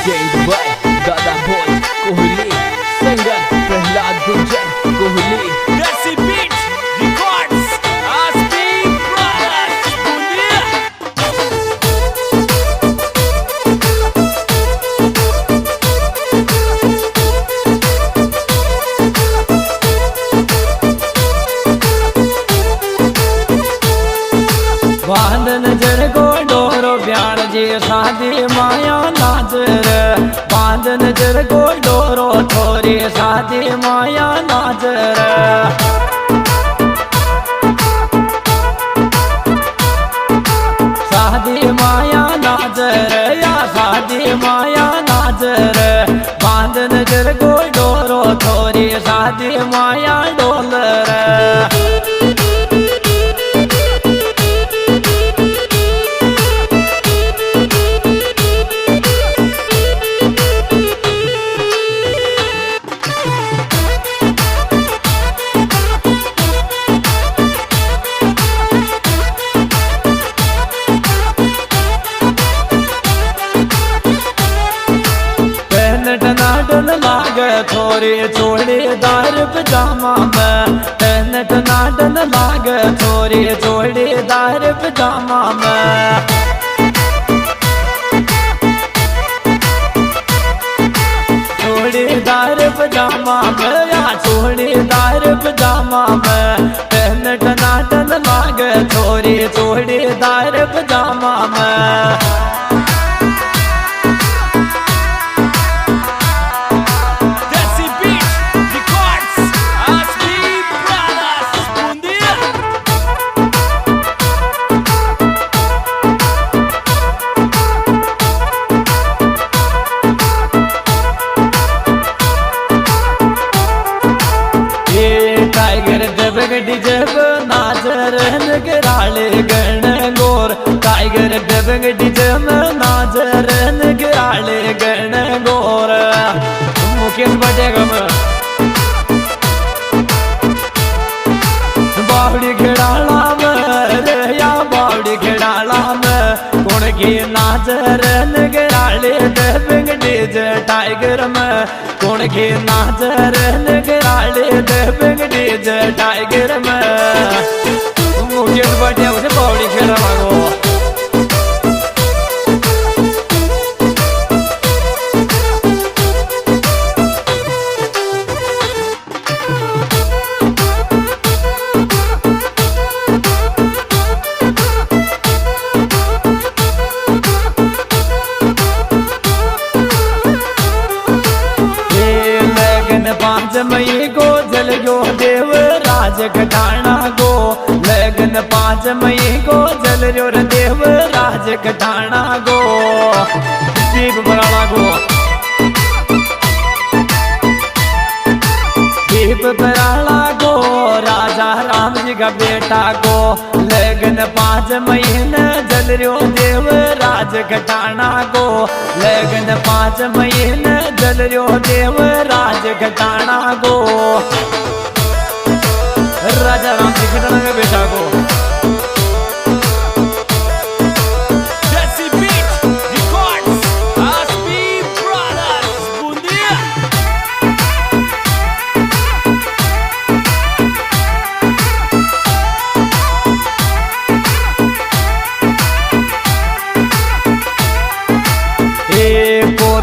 Present by दादा बोल Kohli singer Prahlad Gurjar Kohli देसी बीट रिकॉर्ड्स आस्ती ब्रदर्स दुनिया बांध नजर को डोरो ब्याण जी शादी माया नाजर बांध नजर को डोरो थोरी शादी माया नाजर शादी माया नाजर या शादी माया नाजर बांध नजर को डोरो थोरी शादी माया डोलर टनाटन लाग थोड़ी चोड़ीदार पजामा में टनाटन लाग थोड़ी चोड़ीदार पजामा में चोड़ीदार पजामा में या चोड़ीदार पजामा में टनाटन लाग थोड़ी चोड़ीदार पजामा में जब नाजर नगराले गण गोर टाइगर डबंग डिजम नाजर नगराले गण गोर मुकेश बटेगम बावड़ी खेड़ाला में या बावड़ी खेड़ाला में कौन की नाजर नगराले डबंग डिज टाइगर में कौन की नाजर नगराले डबंग डिज टाइगर में मुकेश बटे उसे बावड़ी खेड़ा मांगो पांच मई को जल गो देव राज घटाना गो लगन 5 मई को जल रो देव राज घटाना गो दीप बराला गो दीप बराला गो राजा राम जी का बेटा गो लगन 5 महीने जल रो देव राज घटाना गो लगन 5 महीने जल रो देव राज घटाना गो राजा राम जी घटाना का बेटा गो देसी बीट रिकॉर्ड्स आस्ती ब्रदर्स दुनिया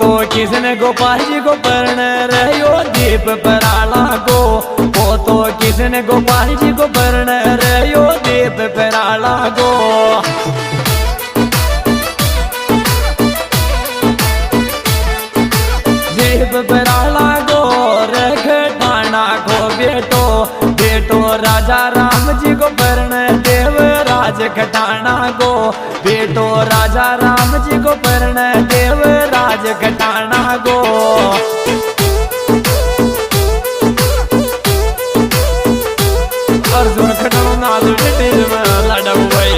तो किसने गोपाल जी को पर्ण रहो दीप पराला गो तो किसने गोपाल जी को पर्ण रहो दीप पराला गो दीप पराला गो रखटाना को बेटो बेटो राजा राम जी को पर्ण देव राज घटाना गो बेटो राजा राम जी को पर्ण देव राज घटाना गो अर्जुन घटाना नाल तेज में लाडा भाई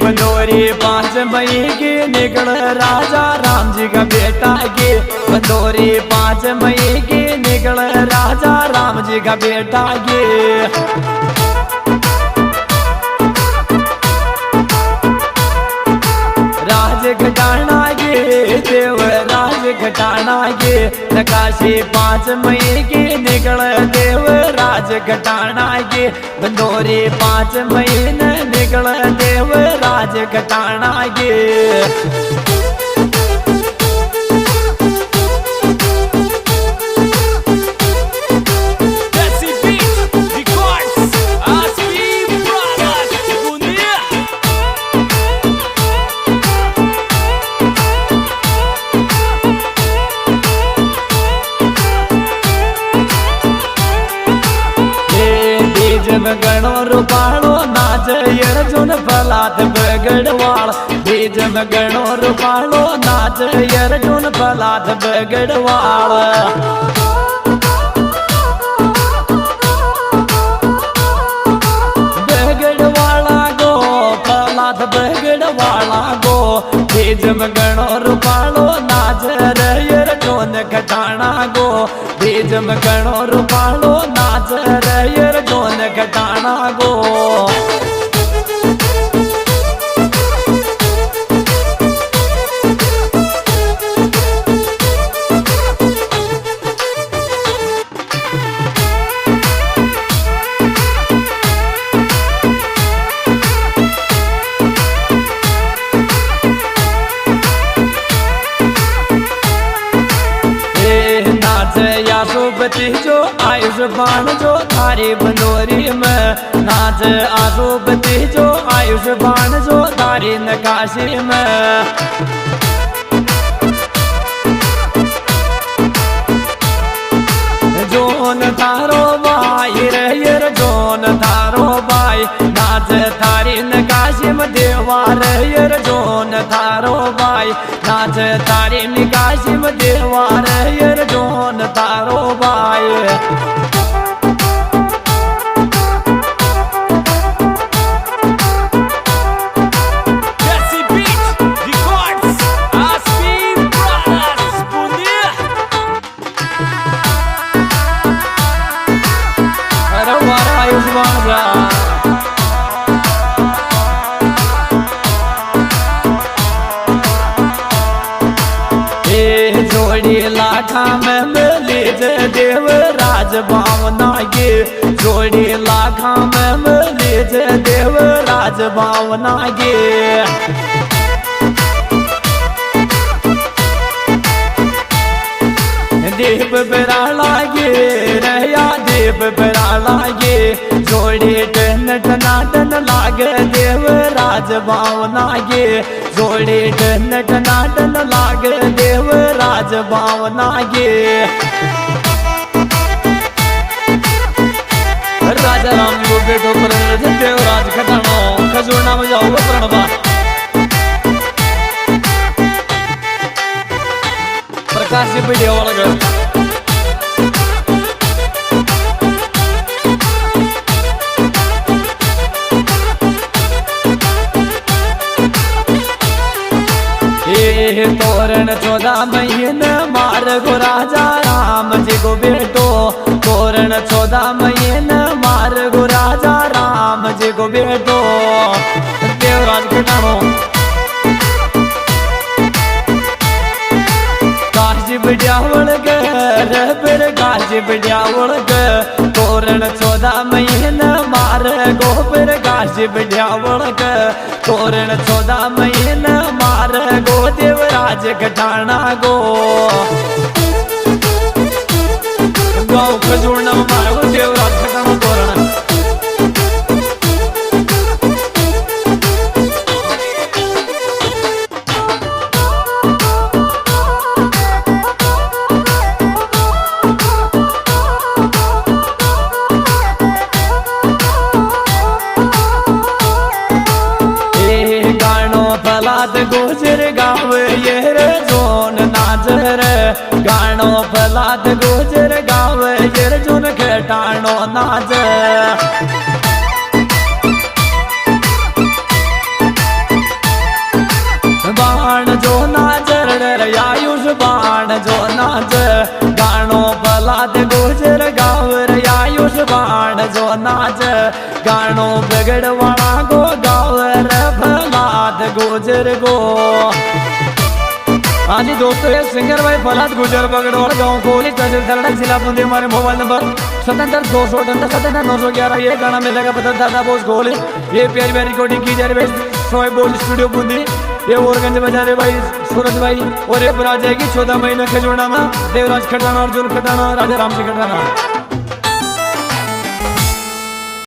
बनोरी 5 मई की निकल राजा राम जी का बेटा गे बंदोरी 5 मई के निकल राजा राम जी का बेटा गे राज घटाना गे देव राज घटाना गे नकाशी 5 मई के निकल देव राज घटाना गे बंदोरी 5 मई ने निकल देव राज घटाना गे Jesse Beat Records, Aspi Brothers, Bundia. बीजन गणो रूपाणो नाच अर्जुन फलात बगड़वाल बीजन गणो रूपाणो नाच अर्जुन फलात बगड़वाल बगड़वाला गो फलात बगड़वाला गो बीजन गणो रूपाणो नाच अर्जुन घटाना गो बीजन गणो रूपाणो नाच अर्जुन घटाना गो आसोबती जो आयुष बाण जो थारी बंदोरी में नाच आसोबती जो आयुष बाण जो थारी नकाशी में जोन थारो भाई रैयर जोन थारो भाई नाच थारी नकाशी में देवा रैयर जोन थारो भाई नाच थारी नकाशी में देवा रैयर जोन थारो भाई Jesse Beat Records, Aspi Brothers, Bundia. अरे वारा आयुष बाजा जोड़ी लाखा में मिली जय देव राज भावना गे जोड़ी लाखा में मिली जय देव राज भावना गे देव बिराला गे रया देव बिराला गे जोड़ी टन टनाटन लागे देव राज भावना गे जोड़ी टन टनाटन लागे देव राज भावना गे राजा राम को बेटो प्रण देव राज खटानो खजूरना में जाओ प्रणबा प्रकाश वीडियो वाला तोरण 14 महीने मार गो राजा राम जी को बेटो तोरण 14 महीने मार गो राजा राम जी को बेटो देवराज घटानो काजी बिड्यावल फिर काजी बिड्यावल तोरण 14 महीने मार गो फिर काजी बिड्यावल तोरण 14 महीने मार गो देवराज घटाना गो गाँव खजूरना मार गो देवराज घटाना तोरण गोजर गाँव ये जोन नाजर गानो फलाद गोजर गाँव ये जोन घटानो नाजर बाण गाँव बिगड़वाड़ा गो गाँव रे फलाद गुजर गो। हाँ जी दोस्तों, ये सिंगर भाई फलाद गुजर बगड़वाड़ गाँव कोहली तहसील सलड़ा जिला बूंदी। हमारे मोबाइल नंबर 77-278-77-911। ये गाना मिलेगा पता दादा बोस कोहली। ये प्यारी प्यारी रिकॉर्डिंग की जा रही भाई सोए बोल स्टूडियो बूंदी। ये ओरगंज बजा रहे भाई सूरज भाई। और ये बना जाएगी 14 महीने खजूरना में देवराज खटाना, अर्जुन खटाना, राजा राम सिंह खटाना।